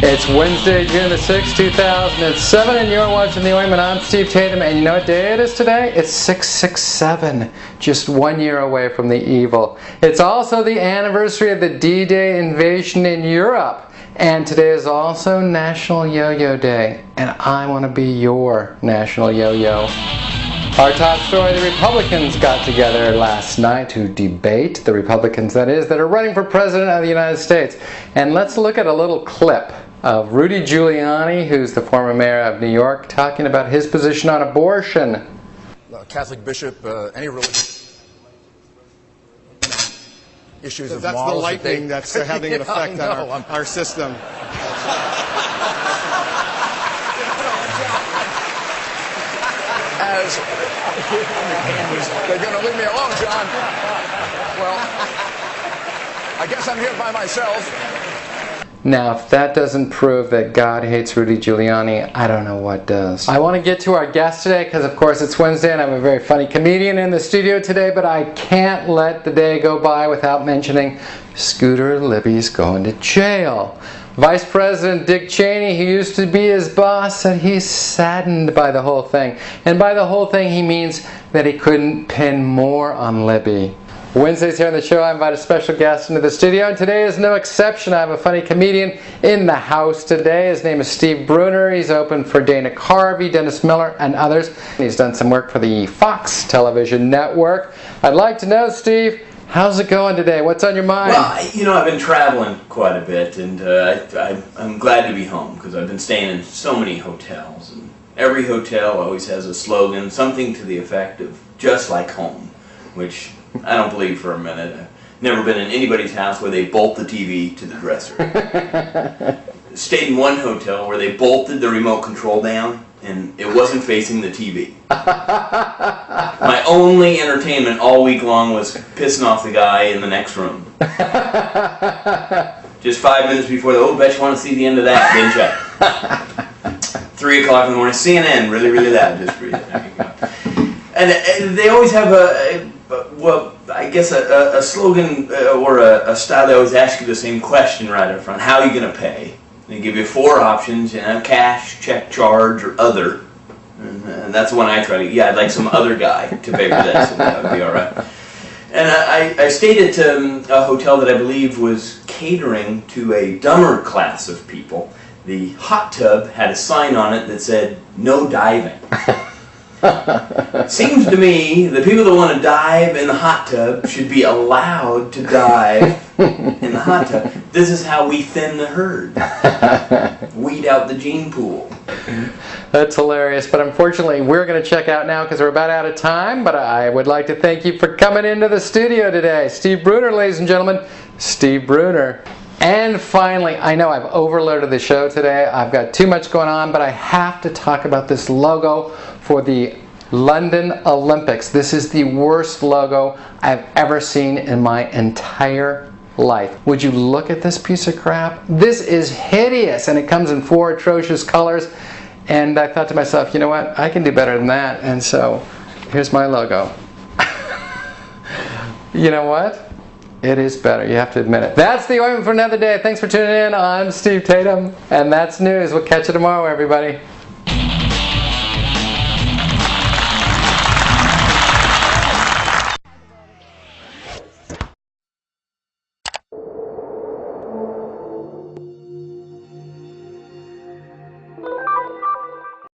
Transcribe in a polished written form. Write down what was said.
It's Wednesday, June the 6th, 2007, and you're watching The Ointment. I'm Steve Tatham, and you know what day it is today? It's 667, just 1 year away from the evil. It's also the anniversary of the D-Day invasion in Europe, and today is also National Yo-Yo Day, and I want to be your National Yo-Yo. Our top story, the Republicans got together last night to debate, the Republicans that is, that are running for President of the United States. And let's look at a little clip of Rudy Giuliani, who's the former mayor of New York, talking about his position on abortion. Catholic bishop, any religious issues of that's morals. The lightning that's having an effect on our system. As they're going to leave me alone, John. Well, I guess I'm here by myself. Now, if that doesn't prove that God hates Rudy Giuliani, I don't know what does. I want to get to our guest today because, of course, it's Wednesday and I have a very funny comedian in the studio today, but I can't let the day go by without mentioning Scooter Libby's going to jail. Vice President Dick Cheney, who used to be his boss, said he's saddened by the whole thing. And by the whole thing, he means that he couldn't pin more on Libby. Wednesdays here on the show, I invite a special guest into the studio, and today is no exception. I have a funny comedian in the house today. His name is Steve Bruner. He's opened for Dana Carvey, Dennis Miller, and others. He's done some work for the Fox television network. I'd like to know, Steve, how's it going today? What's on your mind? Well, you know, I've been traveling quite a bit, and I'm glad to be home because I've been staying in so many hotels. And every hotel always has a slogan, something to the effect of "just like home," which I don't believe for a minute. I've never been in anybody's house where they bolt the TV to the dresser. Stayed in one hotel where they bolted the remote control down and it wasn't facing the TV. My only entertainment all week long was pissing off the guy in the next room. Just 5 minutes before bet you want to see the end of that, didn't you? 3 o'clock in the morning, CNN, really, really loud, just for you. There you go. And they always have well, I guess a slogan or a style that always asks you the same question right up front. How are you going to pay? They give you 4 options, you know, cash, check, charge, or other. And that's the one I try to, I'd like some other guy to pay for this, and that would be all right. And I stayed at a hotel that I believe was catering to a dumber class of people. The hot tub had a sign on it that said, "No diving." Seems to me the people that want to dive in the hot tub should be allowed to dive in the hot tub. This is how we thin the herd. Weed out the gene pool. That's hilarious, but unfortunately we're going to check out now because we're about out of time, but I would like to thank you for coming into the studio today. Steve Bruner, ladies and gentlemen, Steve Bruner. And finally, I know I've overloaded the show today. I've got too much going on, but I have to talk about this logo for the London Olympics. This is the worst logo I've ever seen in my entire life. Would you look at this piece of crap? This is hideous, and it comes in 4 atrocious colors. And I thought to myself, you know what? I can do better than that. And so, here's my logo. You know what? It is better. You have to admit it. That's The Ointment for another day. Thanks for tuning in. I'm Steve Tatham, and that's news. We'll catch you tomorrow, everybody.